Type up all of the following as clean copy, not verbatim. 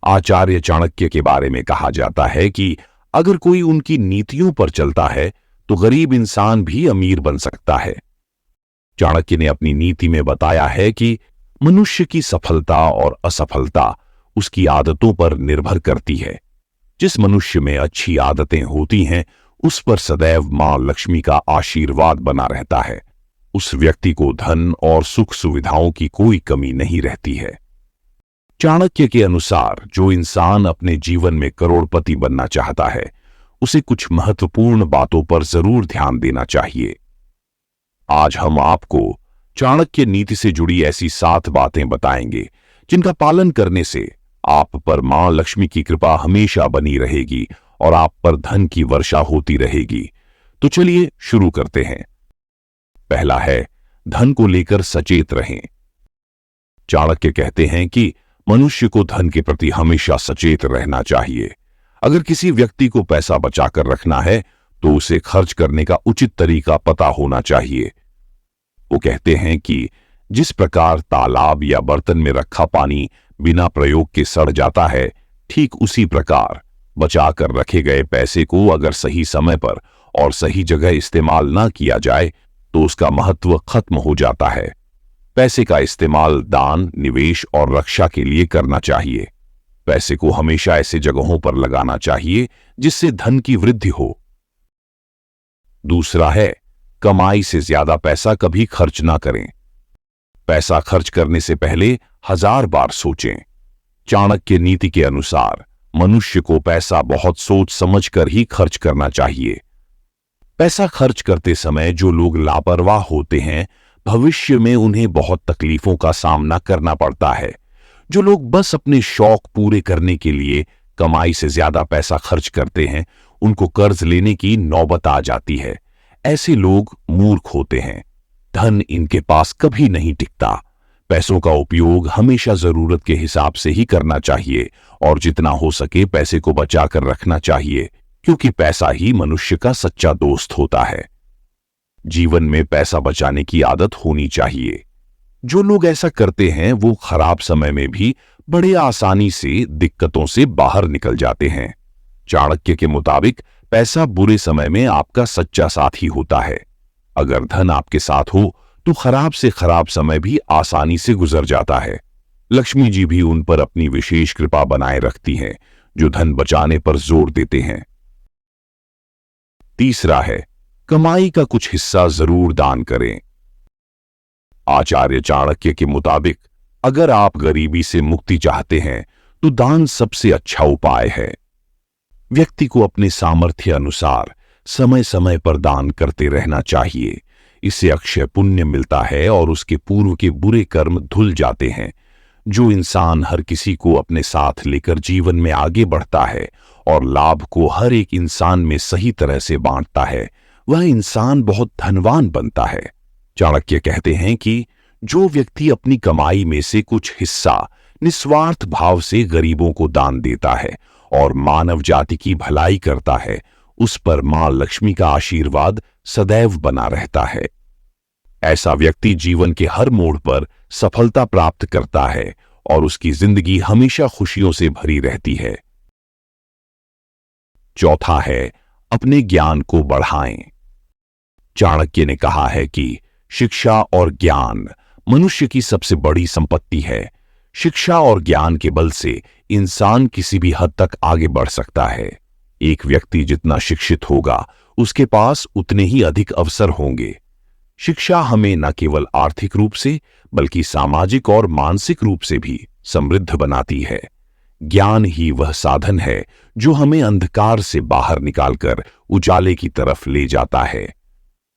आचार्य चाणक्य के बारे में कहा जाता है कि अगर कोई उनकी नीतियों पर चलता है तो गरीब इंसान भी अमीर बन सकता है। चाणक्य ने अपनी नीति में बताया है कि मनुष्य की सफलता और असफलता उसकी आदतों पर निर्भर करती है। जिस मनुष्य में अच्छी आदतें होती हैं, उस पर सदैव मां लक्ष्मी का आशीर्वाद बना रहता है। उस व्यक्ति को धन और सुख सुविधाओं की कोई कमी नहीं रहती है। चाणक्य के अनुसार जो इंसान अपने जीवन में करोड़पति बनना चाहता है, उसे कुछ महत्वपूर्ण बातों पर जरूर ध्यान देना चाहिए। आज हम आपको चाणक्य नीति से जुड़ी ऐसी 7 बातें बताएंगे जिनका पालन करने से आप पर मां लक्ष्मी की कृपा हमेशा बनी रहेगी और आप पर धन की वर्षा होती रहेगी। तो चलिए शुरू करते हैं। पहला है, धन को लेकर सचेत रहें। चाणक्य कहते हैं कि मनुष्य को धन के प्रति हमेशा सचेत रहना चाहिए। अगर किसी व्यक्ति को पैसा बचाकर रखना है तो उसे खर्च करने का उचित तरीका पता होना चाहिए। वो कहते हैं कि जिस प्रकार तालाब या बर्तन में रखा पानी बिना प्रयोग के सड़ जाता है, ठीक उसी प्रकार बचाकर रखे गए पैसे को अगर सही समय पर और सही जगह इस्तेमाल ना किया जाए तो उसका महत्व खत्म हो जाता है। पैसे का इस्तेमाल दान, निवेश और रक्षा के लिए करना चाहिए। पैसे को हमेशा ऐसे जगहों पर लगाना चाहिए जिससे धन की वृद्धि हो। दूसरा है, कमाई से ज्यादा पैसा कभी खर्च ना करें। पैसा खर्च करने से पहले 1000 बार सोचें। चाणक्य नीति के अनुसार मनुष्य को पैसा बहुत सोच समझकर ही खर्च करना चाहिए। पैसा खर्च करते समय जो लोग लापरवाह होते हैं, भविष्य में उन्हें बहुत तकलीफों का सामना करना पड़ता है। जो लोग बस अपने शौक पूरे करने के लिए कमाई से ज्यादा पैसा खर्च करते हैं, उनको कर्ज लेने की नौबत आ जाती है। ऐसे लोग मूर्ख होते हैं। धन इनके पास कभी नहीं टिकता। पैसों का उपयोग हमेशा जरूरत के हिसाब से ही करना चाहिए और जितना हो सके पैसे को बचाकर रखना चाहिए, क्योंकि पैसा ही मनुष्य का सच्चा दोस्त होता है। जीवन में पैसा बचाने की आदत होनी चाहिए। जो लोग ऐसा करते हैं वो खराब समय में भी बड़े आसानी से दिक्कतों से बाहर निकल जाते हैं। चाणक्य के मुताबिक पैसा बुरे समय में आपका सच्चा साथी होता है। अगर धन आपके साथ हो तो खराब से खराब समय भी आसानी से गुजर जाता है। लक्ष्मी जी भी उन पर अपनी विशेष कृपा बनाए रखती हैं जो धन बचाने पर जोर देते हैं। तीसरा है, कमाई का कुछ हिस्सा जरूर दान करें। आचार्य चाणक्य के मुताबिक अगर आप गरीबी से मुक्ति चाहते हैं तो दान सबसे अच्छा उपाय है। व्यक्ति को अपने सामर्थ्य अनुसार समय समय पर दान करते रहना चाहिए। इससे अक्षय पुण्य मिलता है और उसके पूर्व के बुरे कर्म धुल जाते हैं। जो इंसान हर किसी को अपने साथ लेकर जीवन में आगे बढ़ता है और लाभ को हर एक इंसान में सही तरह से बांटता है, वह इंसान बहुत धनवान बनता है। चाणक्य कहते हैं कि जो व्यक्ति अपनी कमाई में से कुछ हिस्सा निस्वार्थ भाव से गरीबों को दान देता है और मानव जाति की भलाई करता है, उस पर मां लक्ष्मी का आशीर्वाद सदैव बना रहता है। ऐसा व्यक्ति जीवन के हर मोड़ पर सफलता प्राप्त करता है और उसकी जिंदगी हमेशा खुशियों से भरी रहती है। चौथा है, अपने ज्ञान को बढ़ाएं। चाणक्य ने कहा है कि शिक्षा और ज्ञान मनुष्य की सबसे बड़ी संपत्ति है। शिक्षा और ज्ञान के बल से इंसान किसी भी हद तक आगे बढ़ सकता है। एक व्यक्ति जितना शिक्षित होगा, उसके पास उतने ही अधिक अवसर होंगे। शिक्षा हमें न केवल आर्थिक रूप से बल्कि सामाजिक और मानसिक रूप से भी समृद्ध बनाती है। ज्ञान ही वह साधन है जो हमें अंधकार से बाहर निकालकर उजाले की तरफ ले जाता है।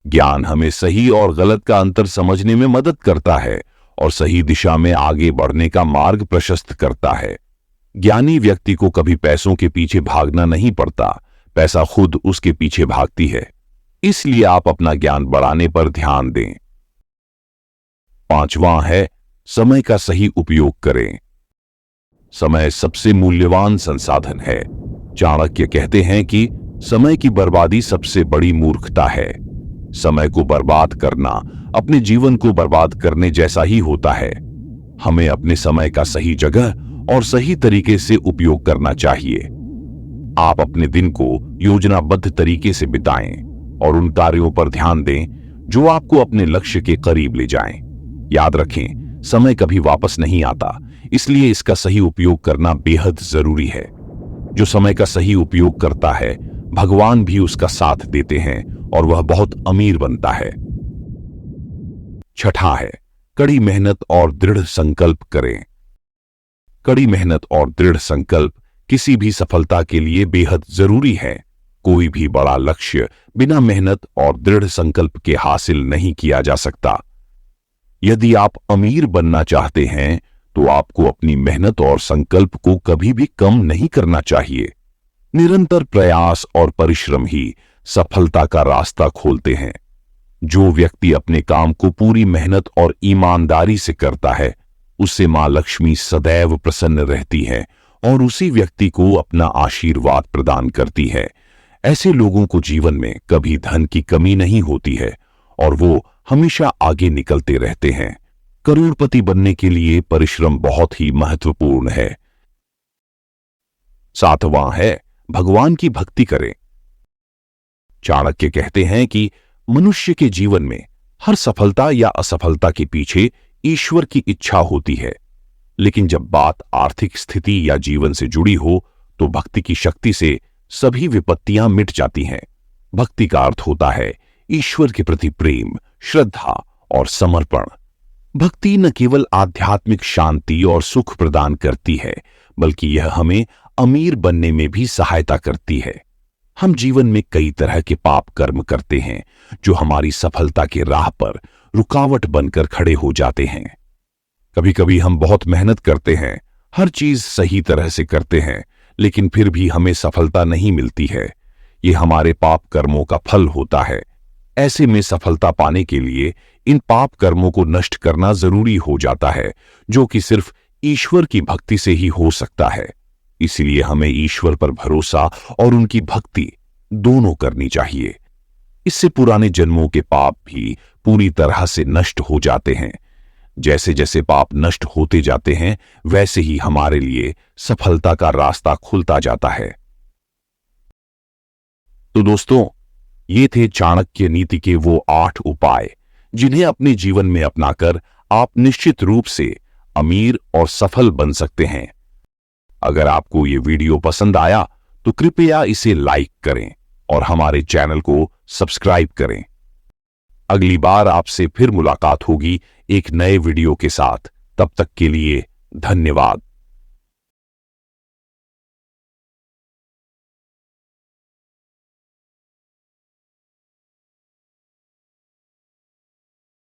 ज्ञान हमें सही और गलत का अंतर समझने में मदद करता है और सही दिशा में आगे बढ़ने का मार्ग प्रशस्त करता है। ज्ञानी व्यक्ति को कभी पैसों के पीछे भागना नहीं पड़ता, पैसा खुद उसके पीछे भागती है। इसलिए आप अपना ज्ञान बढ़ाने पर ध्यान दें। पांचवां है, समय का सही उपयोग करें। समय सबसे मूल्यवान संसाधन है। चाणक्य कहते हैं कि समय की बर्बादी सबसे बड़ी मूर्खता है। समय को बर्बाद करना अपने जीवन को बर्बाद करने जैसा ही होता है। हमें अपने समय का सही जगह और सही तरीके से उपयोग करना चाहिए। आप अपने दिन को योजनाबद्ध तरीके से बिताएं और उन कार्यों पर ध्यान दें जो आपको अपने लक्ष्य के करीब ले जाएं। याद रखें, समय कभी वापस नहीं आता, इसलिए इसका सही उपयोग करना बेहद जरूरी है। जो समय का सही उपयोग करता है, भगवान भी उसका साथ देते हैं और वह बहुत अमीर बनता है। छठा है, कड़ी मेहनत और दृढ़ संकल्प करें। कड़ी मेहनत और दृढ़ संकल्प किसी भी सफलता के लिए बेहद जरूरी है। कोई भी बड़ा लक्ष्य बिना मेहनत और दृढ़ संकल्प के हासिल नहीं किया जा सकता। यदि आप अमीर बनना चाहते हैं तो आपको अपनी मेहनत और संकल्प को कभी भी कम नहीं करना चाहिए। निरंतर प्रयास और परिश्रम ही सफलता का रास्ता खोलते हैं। जो व्यक्ति अपने काम को पूरी मेहनत और ईमानदारी से करता है, उससे मां लक्ष्मी सदैव प्रसन्न रहती है और उसी व्यक्ति को अपना आशीर्वाद प्रदान करती है। ऐसे लोगों को जीवन में कभी धन की कमी नहीं होती है और वो हमेशा आगे निकलते रहते हैं। करोड़पति बनने के लिए परिश्रम बहुत ही महत्वपूर्ण है। सातवां है, भगवान की भक्ति करें। चाणक्य कहते हैं कि मनुष्य के जीवन में हर सफलता या असफलता के पीछे ईश्वर की इच्छा होती है, लेकिन जब बात आर्थिक स्थिति या जीवन से जुड़ी हो तो भक्ति की शक्ति से सभी विपत्तियां मिट जाती हैं। भक्ति का अर्थ होता है ईश्वर के प्रति प्रेम, श्रद्धा और समर्पण। भक्ति न केवल आध्यात्मिक शांति और सुख प्रदान करती है, बल्कि यह हमें अमीर बनने में भी सहायता करती है। हम जीवन में कई तरह के पाप कर्म करते हैं जो हमारी सफलता के राह पर रुकावट बनकर खड़े हो जाते हैं। कभी कभी हम बहुत मेहनत करते हैं, हर चीज सही तरह से करते हैं, लेकिन फिर भी हमें सफलता नहीं मिलती है। ये हमारे पाप कर्मों का फल होता है। ऐसे में सफलता पाने के लिए इन पाप कर्मों को नष्ट करना जरूरी हो जाता है, जो कि सिर्फ ईश्वर की भक्ति से ही हो सकता है। इसलिए हमें ईश्वर पर भरोसा और उनकी भक्ति दोनों करनी चाहिए। इससे पुराने जन्मों के पाप भी पूरी तरह से नष्ट हो जाते हैं। जैसे जैसे पाप नष्ट होते जाते हैं, वैसे ही हमारे लिए सफलता का रास्ता खुलता जाता है। तो दोस्तों, ये थे चाणक्य नीति के वो 8 उपाय जिन्हें अपने जीवन में अपनाकर आप निश्चित रूप से अमीर और सफल बन सकते हैं। अगर आपको ये वीडियो पसंद आया तो कृपया इसे लाइक करें और हमारे चैनल को सब्सक्राइब करें। अगली बार आपसे फिर मुलाकात होगी एक नए वीडियो के साथ। तब तक के लिए धन्यवाद।